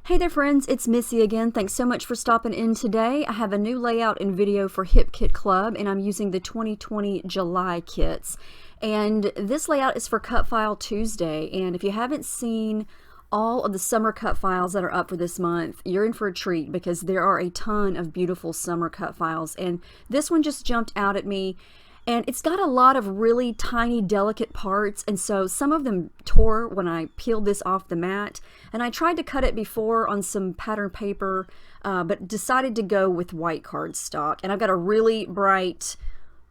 Hey there friends, it's Missy again. Thanks so much for stopping in today. I have a new layout and video for Hip Kit Club and I'm using the 2020 July kits. And this layout is for Cut File Tuesday, and if you haven't seen all of the summer cut files that are up for this month, you're in for a treat because there are a ton of beautiful summer cut files, and this one just jumped out at me. And it's got a lot of really tiny, delicate parts, and so some of them tore when I peeled this off the mat. And I tried to cut it before on some pattern paper, but decided to go with white cardstock. And I've got a really bright,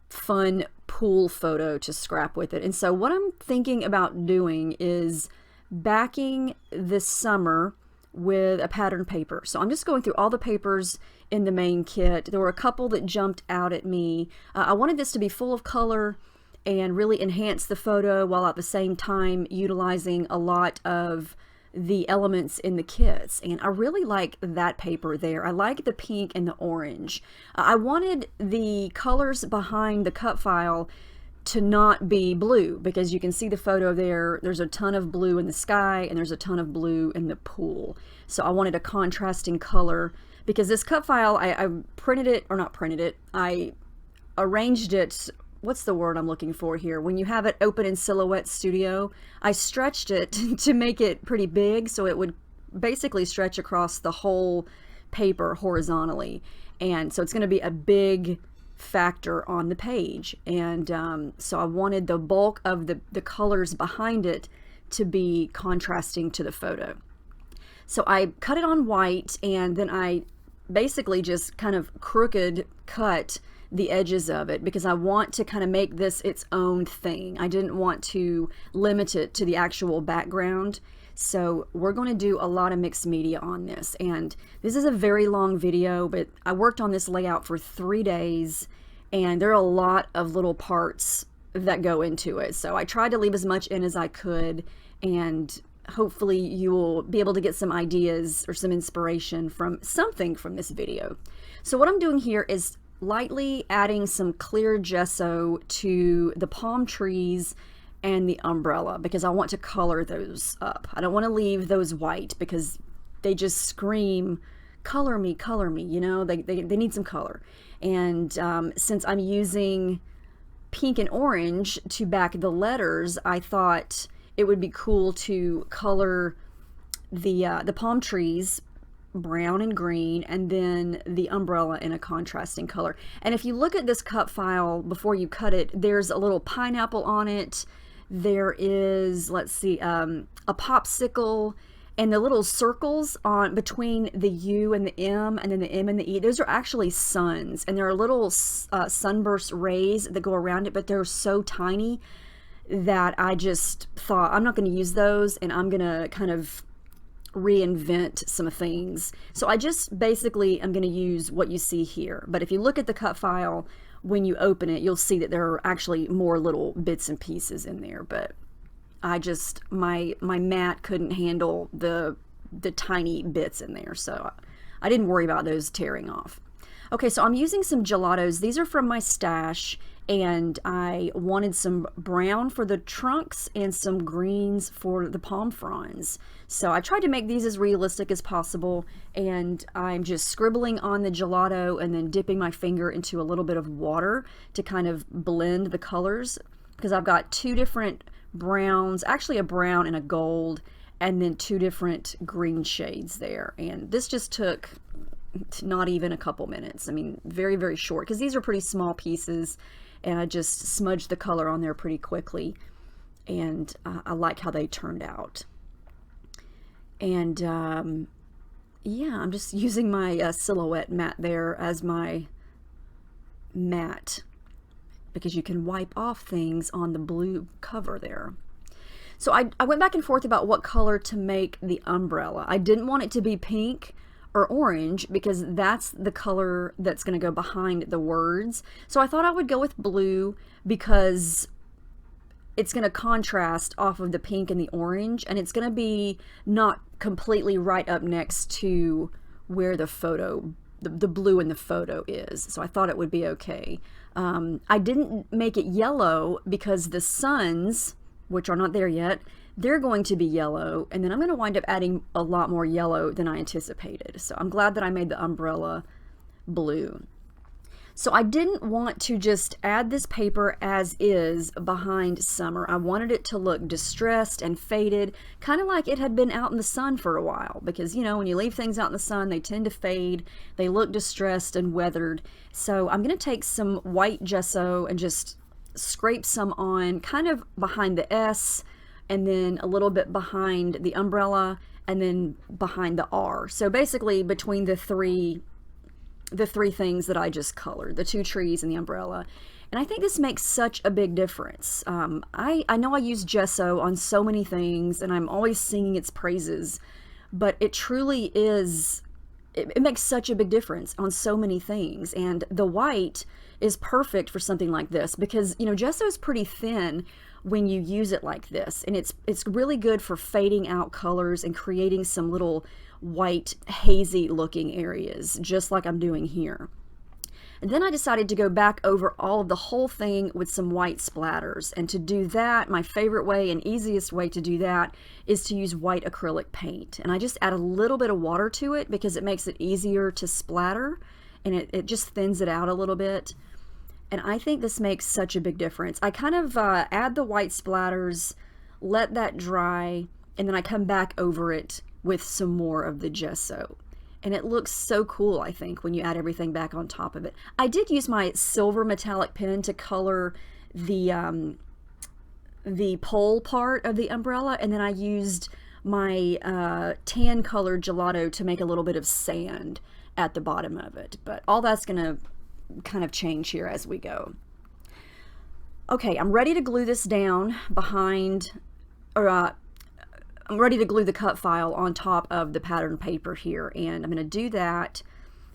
fun pool photo to scrap with it. And so what I'm thinking about doing is backing this summer with a pattern paper. So I'm just going through all the papers in the main kit. There were a couple that jumped out at me. I wanted this to be full of color and really enhance the photo while at the same time utilizing a lot of the elements in the kits. And I really like that paper there. I like the pink and the orange. I wanted the colors behind the cut file to not be blue, because you can see the photo there. There's a ton of blue in the sky and there's a ton of blue in the pool. So I wanted a contrasting color because this cut file, I printed it, or not printed it, I arranged it, what's the word I'm looking for here? When you have it open in Silhouette Studio, I stretched it to make it pretty big so it would basically stretch across the whole paper horizontally. And so it's going to be a big factor on the page, and so I wanted the bulk of the colors behind it to be contrasting to the photo. So I cut it on white, and then I basically just kind of crooked cut the edges of it because I want to kind of make this its own thing. I didn't want to limit it to the actual background. So we're going to do a lot of mixed media on this, and this is a very long video, but I worked on this layout for 3 days, and there are a lot of little parts that go into it. So I tried to leave as much in as I could, and hopefully you will be able to get some ideas or some inspiration from something from this video. So what I'm doing here is lightly adding some clear gesso to the palm trees and the umbrella because I want to color those up. I don't want to leave those white because they just scream, color me, you know, they need some color. And since I'm using pink and orange to back the letters, I thought it would be cool to color the palm trees brown and green, and then the umbrella in a contrasting color. And if you look at this cut file before you cut it, there's a little pineapple on it. There is, let's see, a popsicle, and the little circles on between the U and the M, and then the M and the E, those are actually suns, and there are little sunburst rays that go around it, but they're so tiny that I just thought I'm not going to use those, and I'm going to kind of reinvent some things. So I just basically am going to use what you see here. But if you look at the cut file, when you open it, you'll see that there are actually more little bits and pieces in there, but I just, my mat couldn't handle the tiny bits in there, so I didn't worry about those tearing off. Okay, so I'm using some gelatos. These are from my stash, and I wanted some brown for the trunks and some greens for the palm fronds. So I tried to make these as realistic as possible, and I'm just scribbling on the gelato and then dipping my finger into a little bit of water to kind of blend the colors, because I've got two different browns, actually a brown and a gold, and then two different green shades there. And this just took not even a couple minutes. I mean, very, very short, because these are pretty small pieces, and I just smudged the color on there pretty quickly, and I like how they turned out. And yeah, I'm just using my Silhouette mat there as my mat, because you can wipe off things on the blue cover there. So I went back and forth about what color to make the umbrella. I didn't want it to be pink or orange because that's the color that's going to go behind the words. So I thought I would go with blue because it's going to contrast off of the pink and the orange, and it's going to be not completely right up next to where the photo, the blue in the photo is. So I thought it would be okay. I didn't make it yellow because the suns, which are not there yet, they're going to be yellow, and then I'm going to wind up adding a lot more yellow than I anticipated. So I'm glad that I made the umbrella blue. So I didn't want to just add this paper as is behind summer. I wanted it to look distressed and faded, kind of like it had been out in the sun for a while, because you know, when you leave things out in the sun, they tend to fade, they look distressed and weathered. So I'm going to take some white gesso and just scrape some on kind of behind the S, and then a little bit behind the umbrella, and then behind the R. So basically between the three things that I just colored, the two trees and the umbrella. And I think this makes such a big difference. I know I use gesso on so many things, and I'm always singing its praises, but it truly is, it makes such a big difference on so many things. And the white is perfect for something like this, because you know, gesso is pretty thin when you use it like this, and it's really good for fading out colors and creating some little white hazy looking areas, just like I'm doing here. And then I decided to go back over all of the whole thing with some white splatters, and to do that, my favorite way and easiest way to do that is to use white acrylic paint. And I just add a little bit of water to it because it makes it easier to splatter, and it just thins it out a little bit. And I think this makes such a big difference. I kind of add the white splatters, let that dry, and then I come back over it with some more of the gesso. And it looks so cool, I think, when you add everything back on top of it. I did use my silver metallic pen to color the pole part of the umbrella, and then I used my tan colored gelato to make a little bit of sand at the bottom of it. But all that's going to kind of change here as we go. Okay, I'm ready to glue this down behind, or I'm ready to glue the cut file on top of the pattern paper here, and I'm going to do that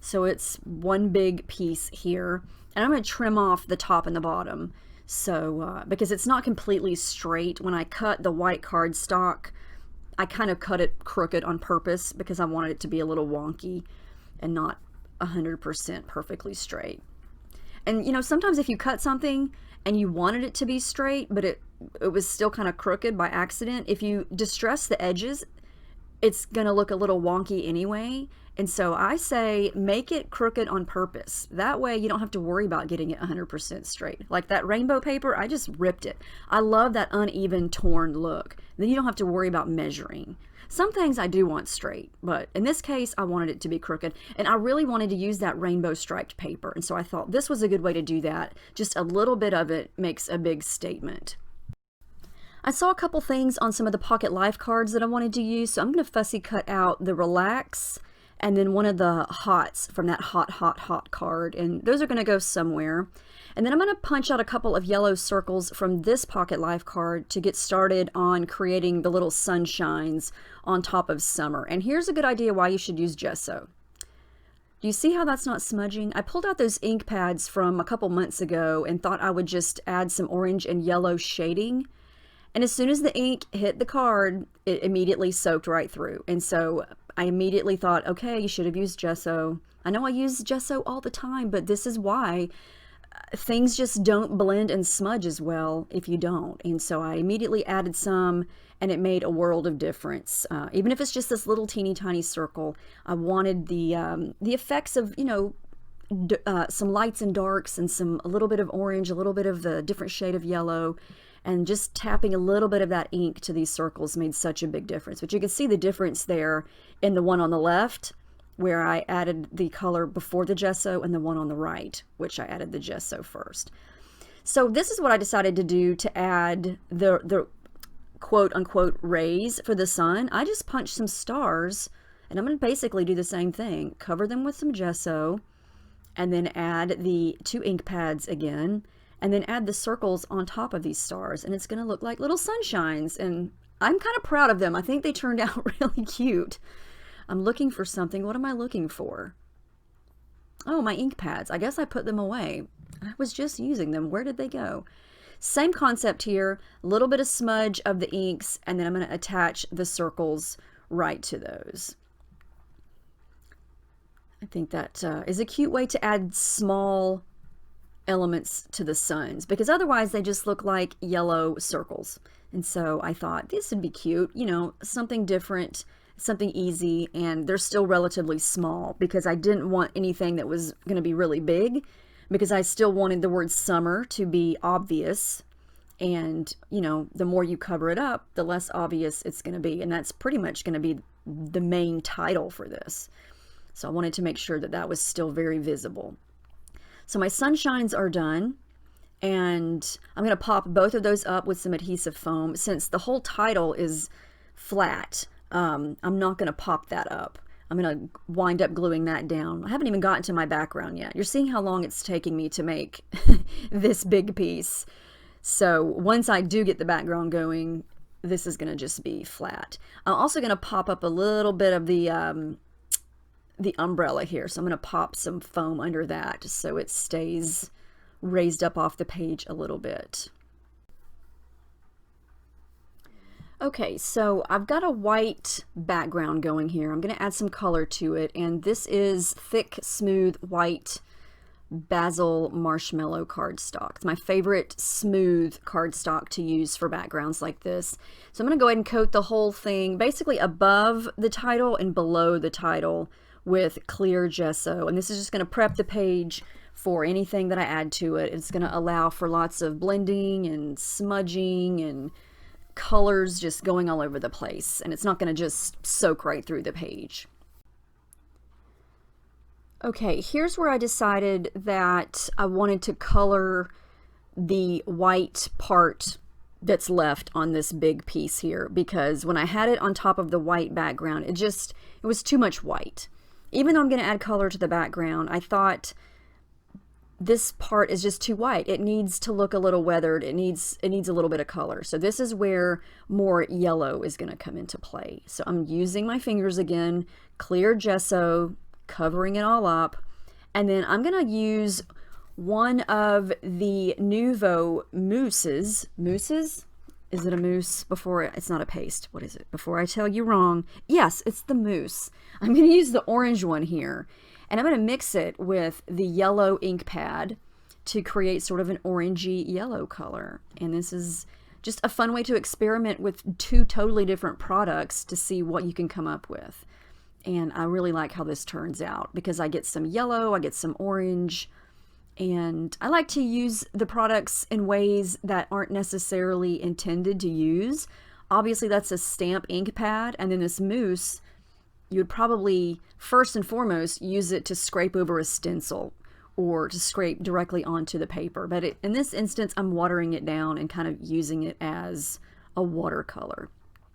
so it's one big piece here, and I'm going to trim off the top and the bottom, so because it's not completely straight. When I cut the white cardstock, I kind of cut it crooked on purpose because I wanted it to be a little wonky and not 100% perfectly straight. And you know, sometimes if you cut something and you wanted it to be straight, but it was still kind of crooked by accident, if you distress the edges, it's gonna look a little wonky anyway. And so I say make it crooked on purpose. That way you don't have to worry about getting it 100% straight. Like that rainbow paper, I just ripped it. I love that uneven, torn look. Then you don't have to worry about measuring. Some things I do want straight, but in this case, I wanted it to be crooked, and I really wanted to use that rainbow striped paper, and so I thought this was a good way to do that. Just a little bit of it makes a big statement. I saw a couple things on some of the Pocket Life cards that I wanted to use, so I'm going to fussy cut out the Relax and then one of the Hots from that Hot, Hot, Hot card, and those are going to go somewhere. And then I'm going to punch out a couple of yellow circles from this Pocket Life card to get started on creating the little sunshines on top of summer. And here's a good idea why you should use gesso. Do you see how that's not smudging? I pulled out those ink pads from a couple months ago and thought I would just add some orange and yellow shading. And as soon as the ink hit the card, it immediately soaked right through. And so I immediately thought, okay, you should have used gesso. I know I use gesso all the time, but this is why. Things just don't blend and smudge as well if you don't. And so I immediately added some, and it made a world of difference. Even if it's just this little teeny tiny circle, I wanted the effects of, you know, some lights and darks, and a little bit of orange, a little bit of the different shade of yellow, and just tapping a little bit of that ink to these circles made such a big difference. But you can see the difference there in the one on the left, where I added the color before the gesso, and the one on the right, which I added the gesso first. So this is what I decided to do to add the quote-unquote rays for the sun. I just punched some stars, and I'm going to basically do the same thing. Cover them with some gesso, and then add the two ink pads again, and then add the circles on top of these stars, and it's going to look like little sunshines, and I'm kind of proud of them. I think they turned out really cute. I'm looking for something. What am I looking for? Oh, my ink pads. I guess I put them away. I was just using them. Where did they go? Same concept here. A little bit of smudge of the inks, and then I'm going to attach the circles right to those. I think that is a cute way to add small elements to the suns, because otherwise they just look like yellow circles. And so I thought this would be cute, you know, something different, something easy, and they're still relatively small because I didn't want anything that was going to be really big, because I still wanted the word summer to be obvious. And, you know, the more you cover it up, the less obvious it's going to be. And that's pretty much going to be the main title for this. So I wanted to make sure that that was still very visible. So my sunshines are done. And I'm going to pop both of those up with some adhesive foam. Since the whole title is flat, I'm not going to pop that up. I'm going to wind up gluing that down. I haven't even gotten to my background yet. You're seeing how long it's taking me to make this big piece. So once I do get the background going, this is going to just be flat. I'm also going to pop up a little bit of the umbrella here. So I'm going to pop some foam under that so it stays raised up off the page a little bit. Okay, so I've got a white background going here. I'm going to add some color to it, and this is thick, smooth, white basil marshmallow cardstock. It's my favorite smooth cardstock to use for backgrounds like this. So I'm going to go ahead and coat the whole thing basically above the title and below the title with clear gesso, and this is just going to prep the page for anything that I add to it. It's going to allow for lots of blending and smudging and colors just going all over the place, and it's not going to just soak right through the page. Okay, here's where I decided that I wanted to color the white part that's left on this big piece here, because when I had it on top of the white background, it was too much white. Even though I'm going to add color to the background, I thought this part is just too white. It needs to look a little weathered. It needs a little bit of color. So this is where more yellow is going to come into play. So I'm using my fingers again, clear gesso, covering it all up, and then I'm going to use one of the Nouveau mousses. Mousses? Is it a mousse? It's not a paste. What is it? Before I tell you wrong. Yes, it's the mousse. I'm going to use the orange one here. And I'm going to mix it with the yellow ink pad to create sort of an orangey yellow color. And this is just a fun way to experiment with two totally different products to see what you can come up with. And I really like how this turns out because I get some yellow, I get some orange, and I like to use the products in ways that aren't necessarily intended to use. Obviously that's a stamp ink pad, and then this mousse, you would probably first and foremost use it to scrape over a stencil or to scrape directly onto the paper. But in this instance, I'm watering it down and kind of using it as a watercolor.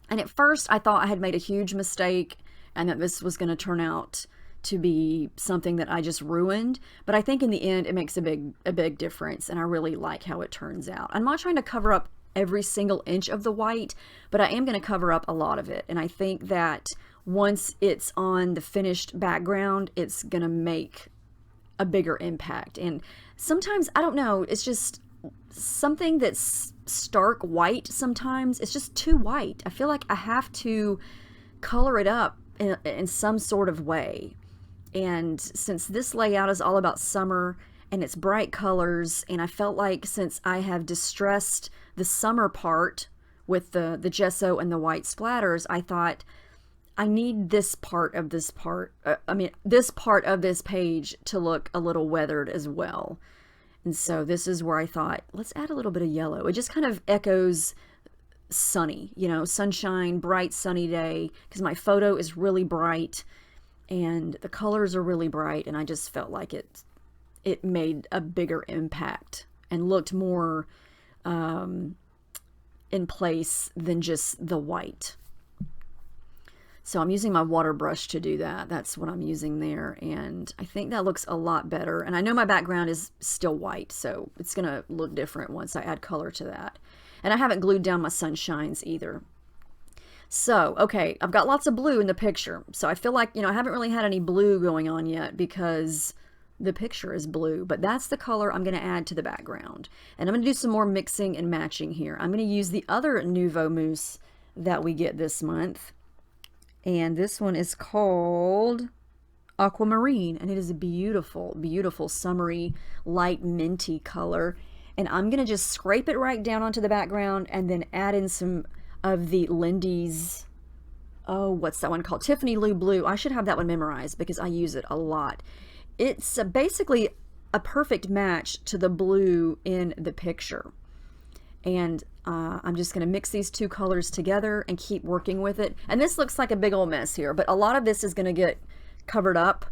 And at first I thought I had made a huge mistake and that this was going to turn out to be something that I just ruined. But I think in the end it makes a big difference, and I really like how it turns out. I'm not trying to cover up every single inch of the white, but I am going to cover up a lot of it. And I think that once it's on the finished background, it's going to make a bigger impact. And sometimes, I don't know, it's just something that's stark white sometimes. It's just too white. I feel like I have to color it up in some sort of way. And since this layout is all about summer and it's bright colors, and I felt like since I have distressed the summer part with the gesso and the white splatters, I thought I need this part of this part, this part of this page to look a little weathered as well. And so this is where I thought, let's add a little bit of yellow. It just kind of echoes sunny, you know, sunshine, bright sunny day, because my photo is really bright and the colors are really bright, and I just felt like it made a bigger impact and looked more in place than just the white. So I'm using my water brush to do that. That's what I'm using there, and I think that looks a lot better. And I know my background is still white, so it's gonna look different once I add color to that. And I haven't glued down my sunshines either. So, okay, I've got lots of blue in the picture. So I feel like, you know, I haven't really had any blue going on yet because the picture is blue, but that's the color I'm going to add to the background. And I'm going to do some more mixing and matching here. I'm going to use the other Nouveau mousse that we get this month. And this one is called Aquamarine, and it is a beautiful, beautiful summery light minty color. And I'm going to just scrape it right down onto the background and then add in some of the Lindy's, oh, what's that one called? Tiffany Lou Blue. I should have that one memorized because I use it a lot. It's basically a perfect match to the blue in the picture. And I'm just going to mix these two colors together and keep working with it. And this looks like a big old mess here, but a lot of this is going to get covered up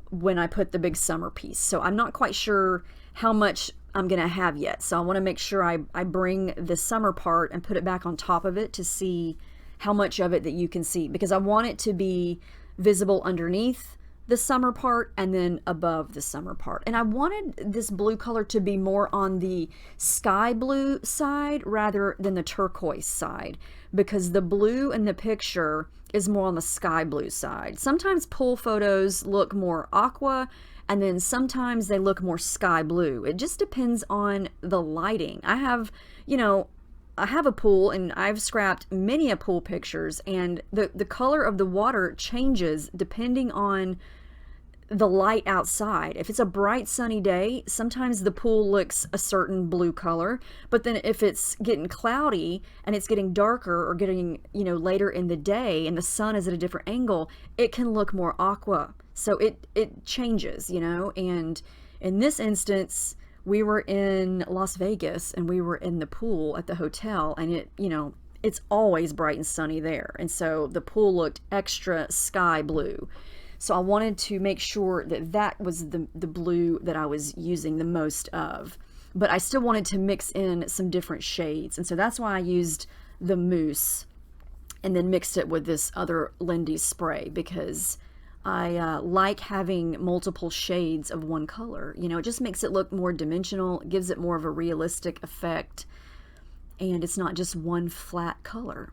when I put the big summer piece. So I'm not quite sure how much I'm going to have yet. So I want to make sure I bring the summer part and put it back on top of it to see how much of it that you can see, because I want it to be visible underneath the summer part and then above the summer part. And I wanted this blue color to be more on the sky blue side rather than the turquoise side, because the blue in the picture is more on the sky blue side. Sometimes pool photos look more aqua, and then sometimes they look more sky blue. It just depends on the lighting. I have a pool, and I've scrapped many a pool pictures, and the color of the water changes depending on the light outside. If it's a bright sunny day, sometimes the pool looks a certain blue color, but then if it's getting cloudy and it's getting darker or getting, later in the day and the sun is at a different angle, it can look more aqua. So it changes, and in this instance, we were in Las Vegas and we were in the pool at the hotel, and it's always bright and sunny there. And so the pool looked extra sky blue. So I wanted to make sure that was the blue that I was using the most of. But I still wanted to mix in some different shades. And so that's why I used the mousse and then mixed it with this other Lindy's spray, because I like having multiple shades of one color. It just makes it look more dimensional, it gives it more of a realistic effect, and it's not just one flat color.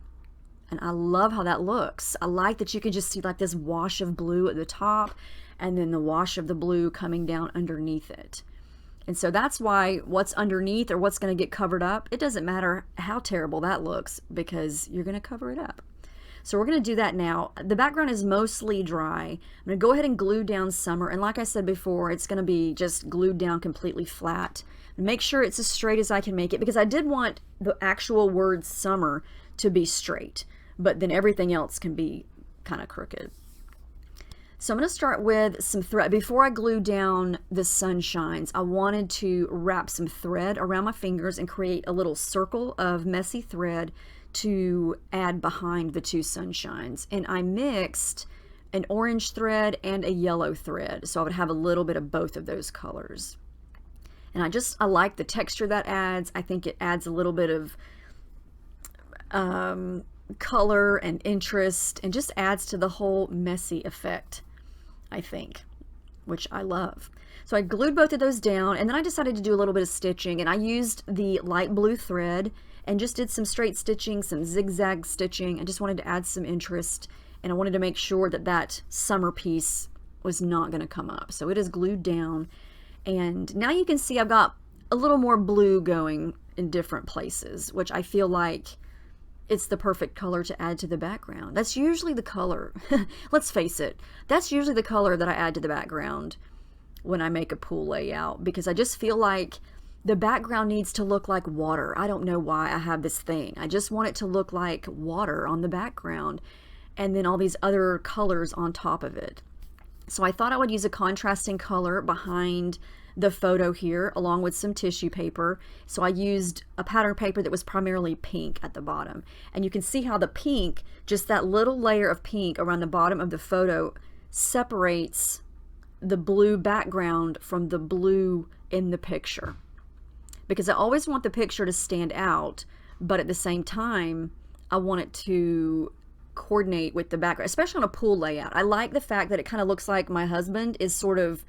And I love how that looks. I like that you can just see like this wash of blue at the top and then the wash of the blue coming down underneath it. And so that's why what's underneath or what's going to get covered up, it doesn't matter how terrible that looks, because you're going to cover it up. So we're going to do that now. The background is mostly dry. I'm going to go ahead and glue down summer. And like I said before, it's going to be just glued down completely flat. Make sure it's as straight as I can make it, because I did want the actual word summer to be straight, but then everything else can be kind of crooked. So I'm going to start with some thread. Before I glue down the sunshines, I wanted to wrap some thread around my fingers and create a little circle of messy thread to add behind the two sunshines. And I mixed an orange thread and a yellow thread, so I would have a little bit of both of those colors. And I like the texture that adds. I think it adds a little bit of color and interest, and just adds to the whole messy effect, I think, which I love. So I glued both of those down, and then I decided to do a little bit of stitching, and I used the light blue thread and just did some straight stitching, some zigzag stitching. I just wanted to add some interest, and I wanted to make sure that summer piece was not going to come up. So it is glued down, and now you can see I've got a little more blue going in different places, which I feel like it's the perfect color to add to the background. That's usually the color, let's face it, that's usually the color that I add to the background when I make a pool layout, because I just feel like the background needs to look like water. I don't know why I have this thing. I just want it to look like water on the background, and then all these other colors on top of it. So I thought I would use a contrasting color behind the photo here, along with some tissue paper. So I used a pattern paper that was primarily pink at the bottom. And you can see how the pink, just that little layer of pink around the bottom of the photo, separates the blue background from the blue in the picture. Because I always want the picture to stand out, but at the same time, I want it to coordinate with the background, especially on a pool layout. I like the fact that it kind of looks like my husband is sort of,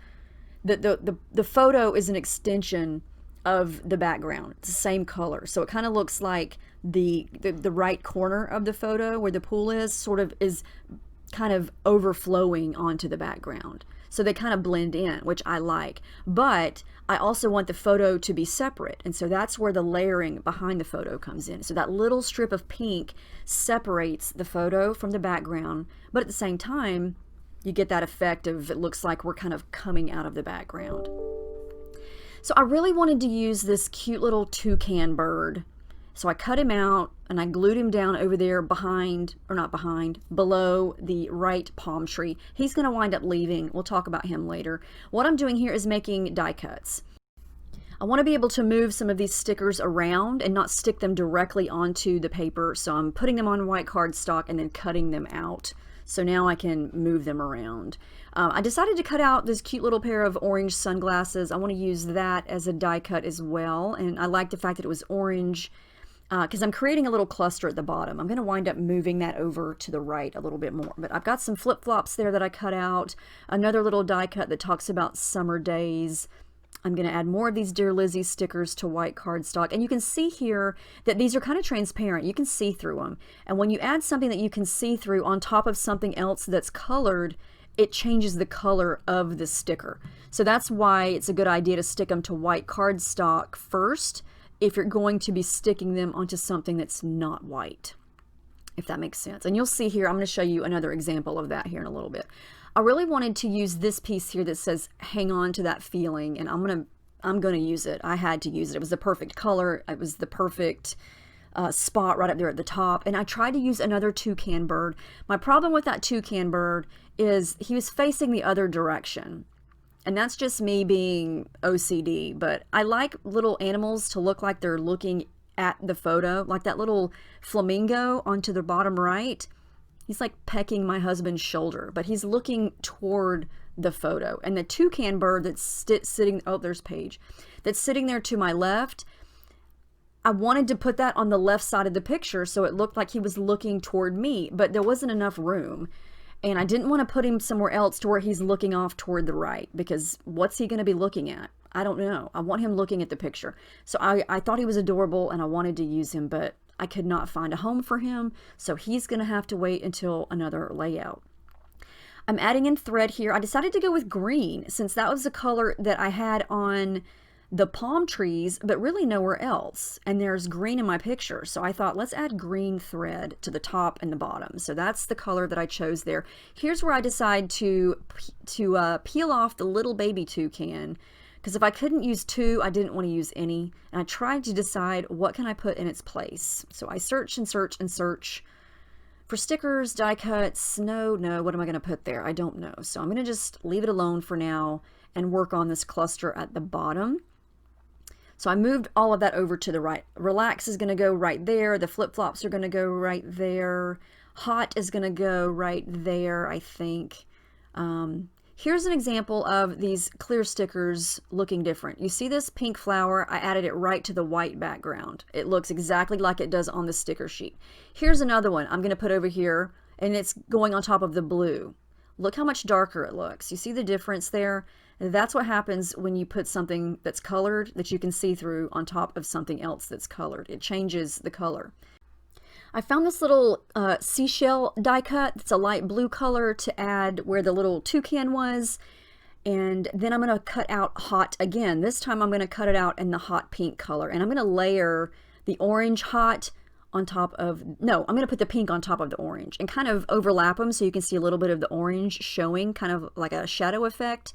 the photo is an extension of the background. It's the same color. So it kind of looks like the right corner of the photo where the pool is sort of is kind of overflowing onto the background. So they kind of blend in, which I like. But I also want the photo to be separate. And so that's where the layering behind the photo comes in. So that little strip of pink separates the photo from the background. But at the same time, you get that effect of it looks like we're kind of coming out of the background. So I really wanted to use this cute little toucan bird. So I cut him out and I glued him down over there behind, or not behind, below the right palm tree. He's going to wind up leaving. We'll talk about him later. What I'm doing here is making die cuts. I want to be able to move some of these stickers around and not stick them directly onto the paper. So I'm putting them on white cardstock and then cutting them out. So now I can move them around. I decided to cut out this cute little pair of orange sunglasses. I want to use that as a die cut as well. And I like the fact that it was orange because I'm creating a little cluster at the bottom. I'm going to wind up moving that over to the right a little bit more. But I've got some flip-flops there that I cut out. Another little die cut that talks about summer days. I'm going to add more of these Dear Lizzie stickers to white cardstock. And you can see here that these are kind of transparent. You can see through them. And when you add something that you can see through on top of something else that's colored, it changes the color of the sticker. So that's why it's a good idea to stick them to white cardstock first if you're going to be sticking them onto something that's not white, if that makes sense. And you'll see here, I'm going to show you another example of that here in a little bit. I really wanted to use this piece here that says hang on to that feeling, and I'm going to use it. I had to use it. It was the perfect color. It was the perfect spot right up there at the top. And I tried to use another toucan bird. My problem with that toucan bird is he was facing the other direction. And that's just me being OCD, but I like little animals to look like they're looking at the photo, like that little flamingo onto the bottom right. He's like pecking my husband's shoulder, but he's looking toward the photo. And the toucan bird that's sitting, oh, there's Paige, that's sitting there to my left, I wanted to put that on the left side of the picture so it looked like he was looking toward me, but there wasn't enough room. And I didn't want to put him somewhere else to where he's looking off toward the right, because what's he going to be looking at? I don't know. I want him looking at the picture. So I thought he was adorable and I wanted to use him, but I could not find a home for him. So he's going to have to wait until another layout. I'm adding in thread here. I decided to go with green since that was the color that I had on the palm trees, but really nowhere else. And there's green in my picture. So I thought, let's add green thread to the top and the bottom. So that's the color that I chose there. Here's where I decide to peel off the little baby toucan, because if I couldn't use two, I didn't want to use any. And I tried to decide what can I put in its place. So I search and search and search for stickers, die cuts. No, what am I going to put there? I don't know. So I'm going to just leave it alone for now and work on this cluster at the bottom. So I moved all of that over to the right. Relax is going to go right there. The flip-flops are going to go right there. Hot is going to go right there, I think. Here's an example of these clear stickers looking different. You see this pink flower? I added it right to the white background. It looks exactly like it does on the sticker sheet. Here's another one I'm going to put over here, and it's going on top of the blue. Look how much darker it looks. You see the difference there? That's what happens when you put something that's colored that you can see through on top of something else that's colored. It changes the color. I found this little seashell die cut. It's a light blue color to add where the little toucan was. And then I'm going to cut out hot again. This time I'm going to cut it out in the hot pink color. And I'm going to layer the orange hot on top of, no, I'm going to put the pink on top of the orange and kind of overlap them so you can see a little bit of the orange showing, kind of like a shadow effect.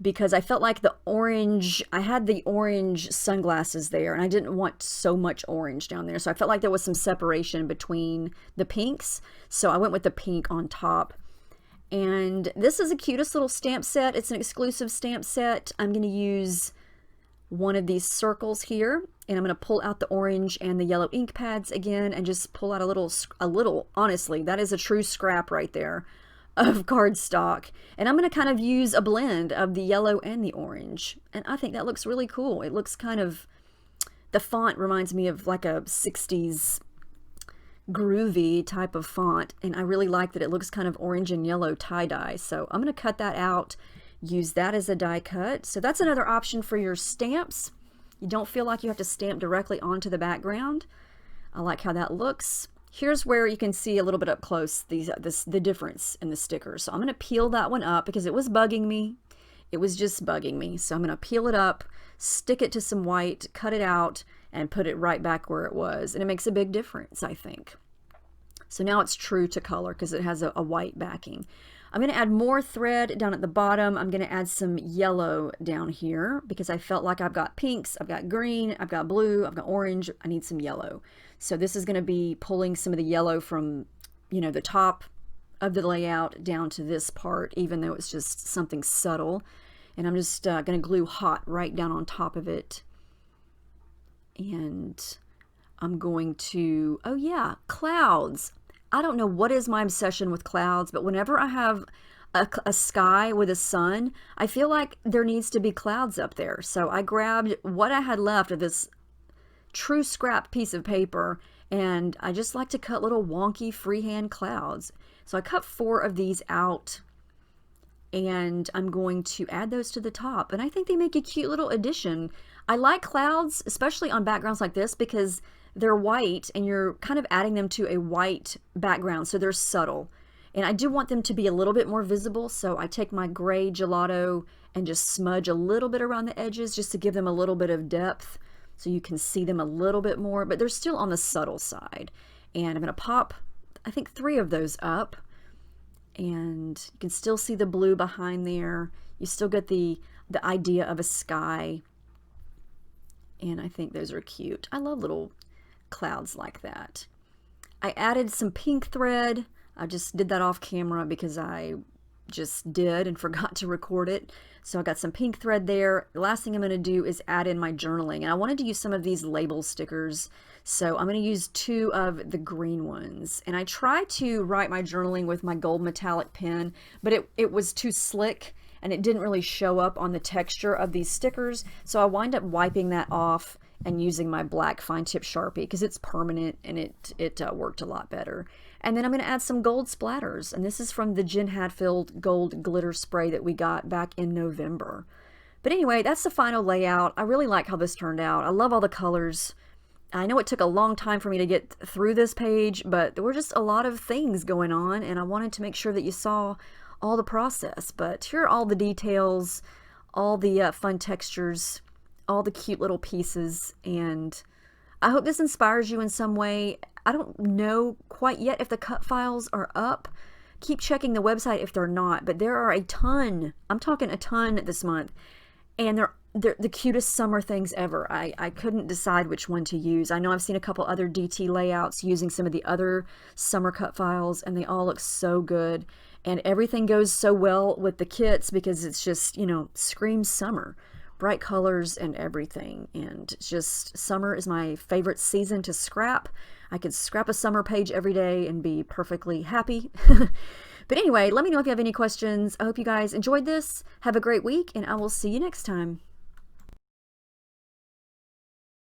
Because I felt like the orange, I had the orange sunglasses there and I didn't want so much orange down there. So I felt like there was some separation between the pinks. So I went with the pink on top. And this is the cutest little stamp set. It's an exclusive stamp set. I'm going to use one of these circles here and I'm going to pull out the orange and the yellow ink pads again and just pull out a little, honestly, that is a true scrap right there of cardstock, and I'm going to kind of use a blend of the yellow and the orange, and I think that looks really cool. It looks kind of, the font reminds me of like a 60s groovy type of font, and I really like that it looks kind of orange and yellow tie-dye. So I'm going to cut that out, use that as a die cut. So that's another option for your stamps. You don't feel like you have to stamp directly onto the background. I like how that looks. Here's where you can see a little bit up close the difference in the stickers. So I'm going to peel that one up because it was bugging me. It was just bugging me. So I'm going to peel it up, stick it to some white, cut it out, and put it right back where it was. And it makes a big difference, I think. So now it's true to color because it has a white backing. I'm going to add more thread down at the bottom. I'm going to add some yellow down here because I felt like I've got pinks, I've got green, I've got blue, I've got orange. I need some yellow. So this is going to be pulling some of the yellow from, you know, the top of the layout down to this part, even though it's just something subtle. And I'm just going to glue hot right down on top of it. And I'm going to, oh yeah, clouds. I don't know what is my obsession with clouds, but whenever I have a sky with a sun, I feel like there needs to be clouds up there. So I grabbed what I had left of this true scrap piece of paper, and I just like to cut little wonky freehand clouds. So I cut 4 of these out, and I'm going to add those to the top, and I think they make a cute little addition. I like clouds, especially on backgrounds like this, because they're white and you're kind of adding them to a white background, so they're subtle. And I do want them to be a little bit more visible, so I take my gray gelato and just smudge a little bit around the edges just to give them a little bit of depth so you can see them a little bit more, but they're still on the subtle side. And I'm going to pop, I think, 3 of those up, and you can still see the blue behind there. You still get the idea of a sky, and I think those are cute. I love little clouds like that. I added some pink thread. I just did that off camera because I just did and forgot to record it. So I got some pink thread there. The last thing I'm going to do is add in my journaling, and I wanted to use some of these label stickers, so I'm going to use 2 of the green ones. And I tried to write my journaling with my gold metallic pen, but it was too slick and it didn't really show up on the texture of these stickers, so I wind up wiping that off and using my black fine tip Sharpie because it's permanent, and it worked a lot better. And then I'm going to add some gold splatters, and this is from the Jen Hadfield gold glitter spray that we got back in November. But anyway, that's the final layout. I really like how this turned out. I love all the colors. I know it took a long time for me to get through this page, but there were just a lot of things going on, and I wanted to make sure that you saw all the process. But here are all the details, all the fun textures, all the cute little pieces, and I hope this inspires you in some way. I don't know quite yet if the cut files are up. Keep checking the website if they're not, but there are a ton. I'm talking a ton this month, and they're the cutest summer things ever. I couldn't decide which one to use. I know I've seen a couple other DT layouts using some of the other summer cut files, and they all look so good, and everything goes so well with the kits because it's just, you know, screams summer. Bright colors and everything, and it's just, summer is my favorite season to scrap. I could scrap a summer page every day and be perfectly happy. But anyway, let me know if you have any questions. I hope you guys enjoyed this. Have a great week, and I will see you next time.